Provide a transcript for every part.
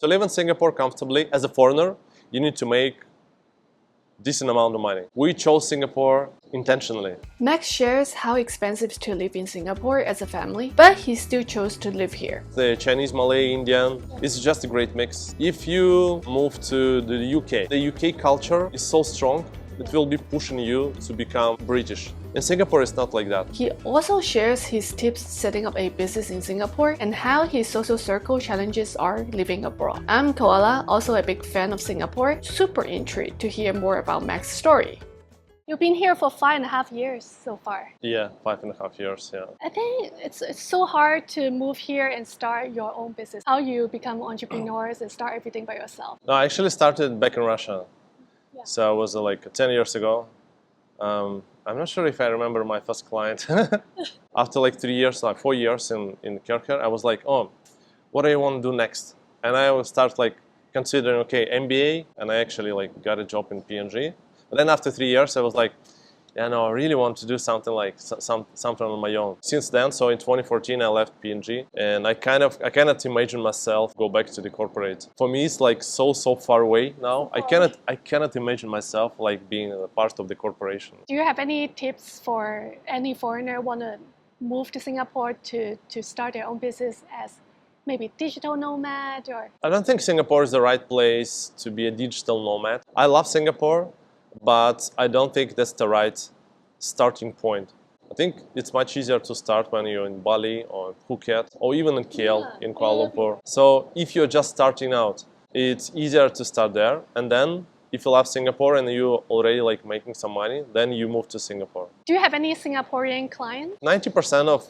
To live in Singapore comfortably as a foreigner, you need to make decent amount of money. We chose Singapore intentionally. Max shares how expensive to live in Singapore as a family, but he still chose to live here. The Chinese, Malay, Indian is just a great mix. If you move to the UK culture is so strong, it will be pushing you to become British. In Singapore, it's not like that. He also shares his tips setting up a business in Singapore and how his social circle challenges are living abroad. I'm Koala, also a big fan of Singapore, super intrigued to hear more about Max's story. You've been here for 5.5 years so far. Yeah, 5.5 years, yeah. I think it's so hard to move here and start your own business. How you become entrepreneurs and start everything by yourself? No, I actually started back in Russia. Yeah. So it was like 10 years ago. I'm not sure if I remember my first client. After like 3 years, like 4 years in Kirker, I was like, oh, what do I want to do next? And I would start like considering, okay, MBA, and I actually like got a job in P&G. But then after 3 years, I was like, yeah, no, I really want to do something like something on my own. Since then, so in 2014, I left P&G, and I cannot imagine myself go back to the corporate. For me, it's like so far away now. I cannot imagine myself like being a part of the corporation. Do you have any tips for any foreigner want to move to Singapore to start their own business as maybe digital nomad or? I don't think Singapore is the right place to be a digital nomad. I love Singapore, but I don't think that's the right starting point. I think it's much easier to start when you're in Bali or Phuket or even in KL, in Kuala Lumpur. So if you're just starting out, it's easier to start there. And then if you love Singapore and you're already like making some money, then you move to Singapore. Do you have any Singaporean clients? 90% of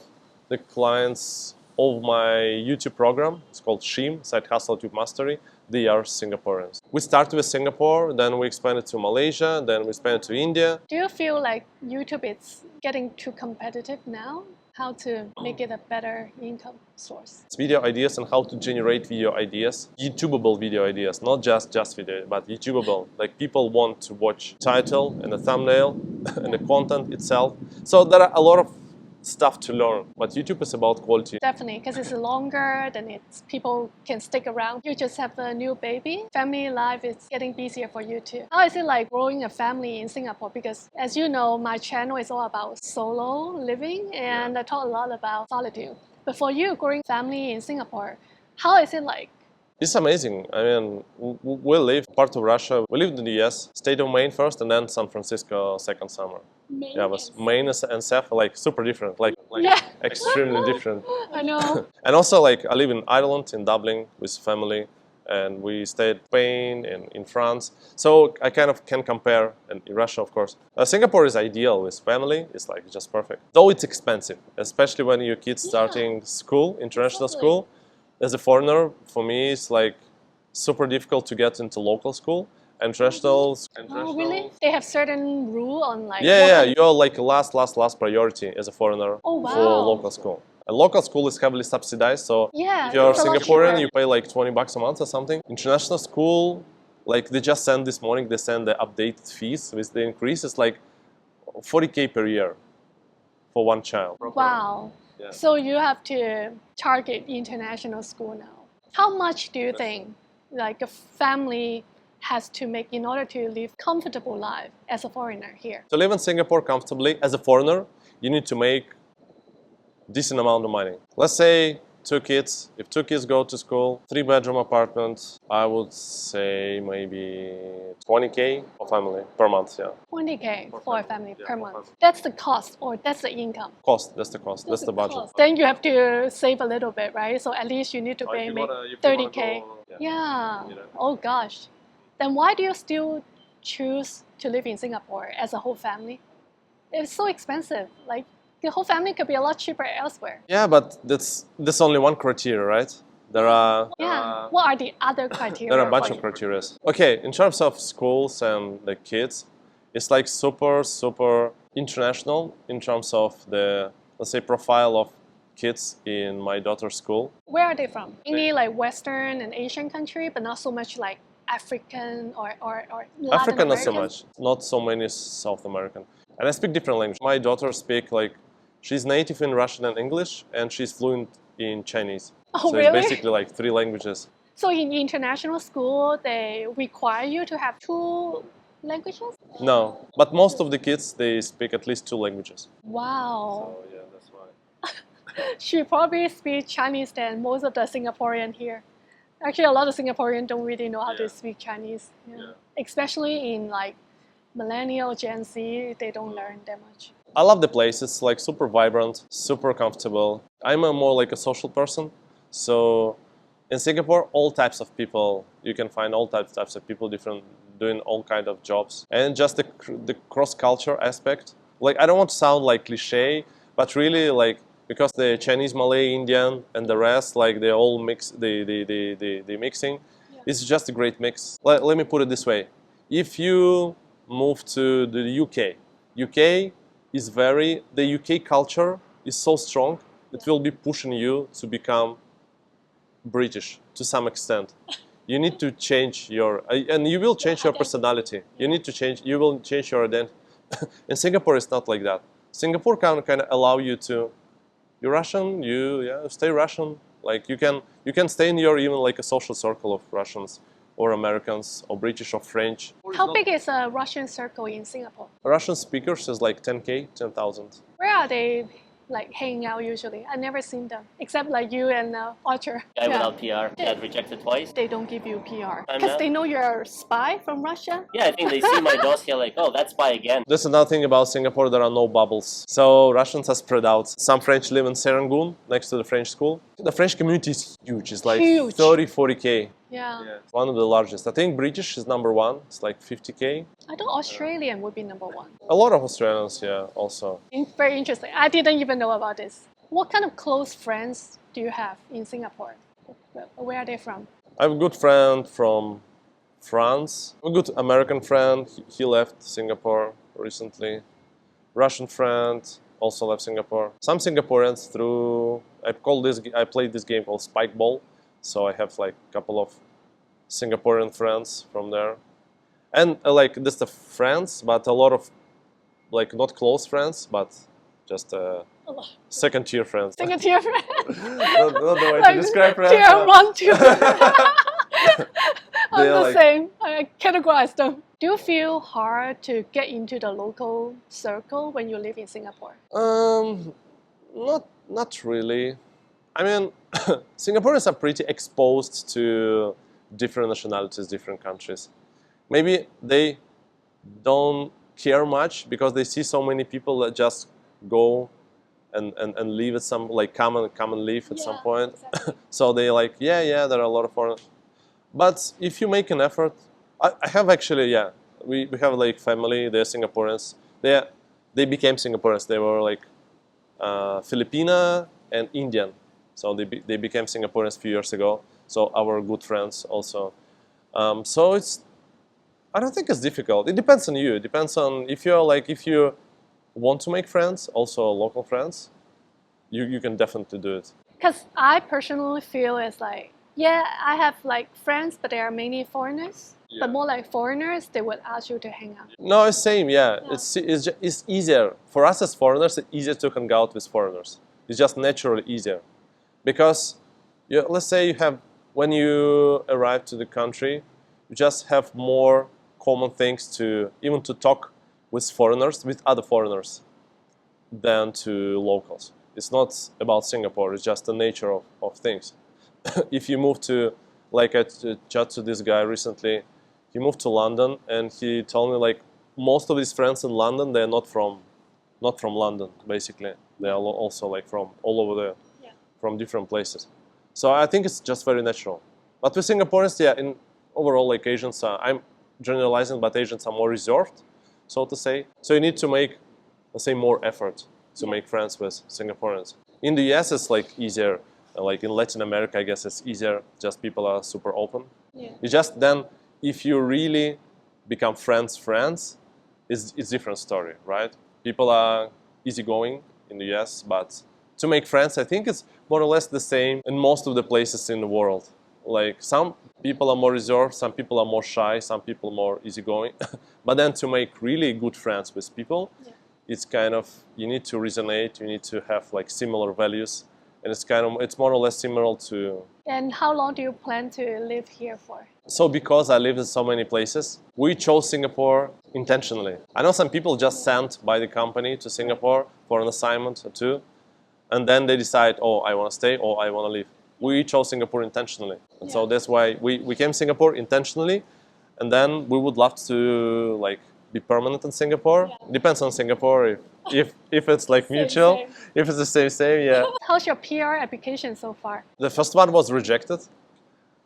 the clients of my YouTube program, it's called SHIM, Side Hustle Tube Mastery, they are Singaporeans. We started with Singapore, then we expanded to Malaysia, then we expanded to India. Do you feel like YouTube is getting too competitive now? How to make it a better income source? It's video ideas and how to generate video ideas, YouTubeable video ideas, not just video, but YouTubeable. Like people want to watch title and the thumbnail and the content itself. So there are a lot of stuff to learn, but YouTube is about quality. Definitely, because it's longer, then people can stick around. You just have a new baby. Family life is getting busier for you too. How is it like growing a family in Singapore? Because as you know, my channel is all about solo living and I talk a lot about solitude. But for you, growing family in Singapore, how is it like? It's amazing. I mean, we live part of Russia. We lived in the US, state of Maine first, and then San Francisco second summer. Maine it was Maine and Seth like super different, like extremely different. I know. And also like I live in Ireland, in Dublin with family, and we stayed in Spain and in France. So I kind of can compare, and in Russia of course. Singapore is ideal with family. It's like just perfect. Though it's expensive, especially when your kids starting school, international school. As a foreigner, for me, it's like super difficult to get into local school. International. Oh, really? They have certain rule on like. Yeah. You're like last priority as a foreigner for local school. A local school is heavily subsidized, so if you're Singaporean, you pay like $20 a month or something. International school, like they just sent this morning, they send the updated fees with the increase. It's like 40K per year for one child. Wow. Yeah. So you have to target international school now. How much do you think like a family has to make in order to live comfortable life as a foreigner here? To live in Singapore comfortably as a foreigner, you need to make decent amount of money. Let's say 2 kids. If 2 kids go to school, 3-bedroom apartment, I would say maybe 20K for family per month. Yeah. 20K for a family per month. That's the cost, or that's the income? Cost. That's the cost. That's the budget. Then you have to save a little bit, right? So at least you need to pay maybe 30K. Yeah. Oh gosh. Then why do you still choose to live in Singapore as a whole family? It's so expensive. Like, the whole family could be a lot cheaper elsewhere. Yeah, but that's only one criteria, right? There are... what are the other criteria? There are a bunch of criteria. Okay, in terms of schools and the kids, it's like super international in terms of the, let's say, profile of kids in my daughter's school. Where are they from? Any like Western and Asian country, but not so much like African or Latin African, not so American? much. Not so many South American. And I speak different languages. My daughter speaks like, she's native in Russian and English, and she's fluent in Chinese. Oh, so really? It's basically like 3 languages. So in international school, they require you to have two languages? No, but most of the kids, they speak at least two languages. Wow. So yeah, that's why. She probably speaks Chinese than most of the Singaporean here. Actually, a lot of Singaporeans don't really know how Yeah. to speak Chinese. Yeah. Yeah. Especially in like millennial Gen Z, they don't learn that much. I love the place. It's like super vibrant, super comfortable. I'm a more like a social person. So in Singapore, all types of people, you can find all types of people different doing all kind of jobs. And just the cross-culture aspect. Like, I don't want to sound like cliche, but really like, because the Chinese, Malay, Indian, and the rest, like they all mix, the mixing, Yeah. it's just a great mix. Let me put it this way. If you move to the UK is the UK culture is so strong, it will be pushing you to become British to some extent. You need to change and you will change your personality. You need to change, you will change your identity. In Singapore, it's not like that. Singapore can kind of allow you to, you're Russian, stay Russian. Like you can stay in your even like a social circle of Russians or Americans or British or French. How big is a Russian circle in Singapore? Russian speakers is like 10K, 10,000. Where are they like hanging out usually? I've never seen them except like you and Archer. Guy without PR got rejected twice. They don't give you PR I'm because not- they know you're a spy from Russia. Yeah, I think they see my dossier like, oh, that's spy again. There's another thing about Singapore, there are no bubbles. So Russians are spread out. Some French live in Serangoon, next to the French school. The French community is huge. It's like Huge. 30, 40K. Yeah. It's one of the largest. I think British is number one. It's like 50K. I thought Australian would be number one. A lot of Australians, yeah, also. Very interesting. I didn't even know about this. What kind of close friends do you have in Singapore? Where are they from? I have a good friend from France. A good American friend. He left Singapore recently. Russian friend also left Singapore. Some Singaporeans through, I played this game called Spike Ball. So I have like a couple of Singaporean friends from there. And like this the friends, but a lot of like not close friends, but just second tier friends. Second tier friend. not the way Like, to describe friends. tier but- 1, 2. I'm They are the like- same. I categorize them. Do you feel hard to get into the local circle when you live in Singapore? Not really. I mean, Singaporeans are pretty exposed to different nationalities, different countries. Maybe they don't care much because they see so many people that just go and leave at some, like come and leave at some point. Exactly. So they like, yeah, there are a lot of foreigners. But if you make an effort, I have actually, we have like family, they're Singaporeans. They became Singaporeans. They were like Filipina and Indian. So they became Singaporeans a few years ago. So our good friends also. So I don't think it's difficult. It depends on you. It depends on if you want to make friends, also local friends, you can definitely do it. Because I personally feel it's like, I have like friends, but they are mainly foreigners. Yeah. But more like foreigners, they would ask you to hang out. No, it's same. Yeah, it's easier for us as foreigners. It's easier to hang out with foreigners. It's just naturally easier, because let's say when you arrive to the country, you just have more common things to talk with foreigners, with other foreigners, than to locals. It's not about Singapore. It's just the nature of things. If you move to, like I chatted to this guy recently, he moved to London and he told me like most of his friends in London, they're not from London basically. They are also like from all over there, from different places. So I think it's just very natural. But with Singaporeans, in overall like Asians, I'm generalizing, but Asians are more reserved, so to say. So you need to make, let's say, more effort to make friends with Singaporeans. In the US, it's like easier. Like in Latin America, I guess it's easier. Just people are super open. Yeah. It's just then, if you really become friends, it's a different story, right? People are easygoing in the US, but to make friends, I think it's more or less the same in most of the places in the world. Like some people are more reserved, some people are more shy, some people more easygoing. But then to make really good friends with people, it's kind of, you need to resonate, you need to have like similar values, and it's more or less similar to. And how long do you plan to live here for? So because I lived in so many places, we chose Singapore intentionally. I know some people just sent by the company to Singapore for an assignment or two, and then they decide, oh, I want to stay or I want to leave. We chose Singapore intentionally. And so that's why we came Singapore intentionally, and then we would love to like be permanent in Singapore. Yeah. Depends on Singapore if it's like mutual, same. if it's the same, yeah. How's your PR application so far? The first one was rejected,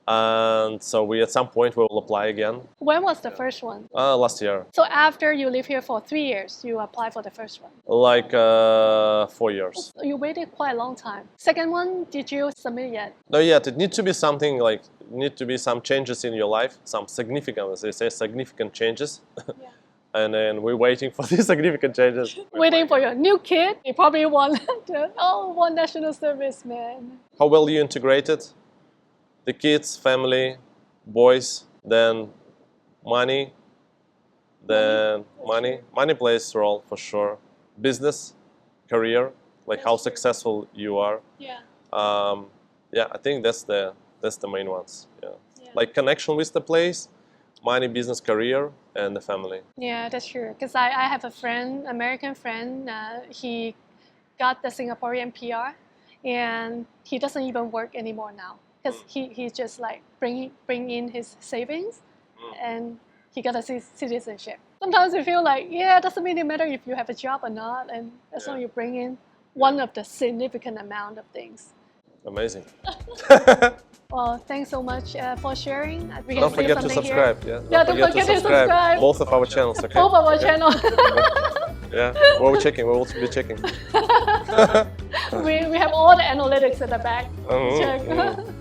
and so we at some point will apply again. When was the first one? Last year, So after you live here for 3 years, you apply for the first one. like 4 years. You waited quite a long time. Second one, did you submit yet? No, yet it needs to be something like need to be some changes in your life, some significant, as they say, significant changes. Yeah. And then we're waiting for these significant changes. Waiting for your new kid. You probably want one national service, man. How well you integrated the kids, family, boys, then money, then money plays a role for sure. Business, career, like how successful you are. Yeah. Yeah, I think that's the main ones. Yeah. Yeah. Like connection with the place, money, business, career, and the family. Yeah, that's true. Because I have a friend, American friend. He got the Singaporean PR, and he doesn't even work anymore now because he just like bring in his savings, and he got a citizenship. Sometimes we feel like, yeah, it doesn't really matter if you have a job or not, and as long as you bring in one of the significant amount of things. Amazing. Well, thanks so much for sharing. We can Don't see forget to something subscribe. here. Yeah. Yeah, don't forget to subscribe. Both of our channels. Okay. Both of our channel. Yeah. What we're checking. We'll also be checking. we have all the analytics at the back. Mhm, Check. mhm.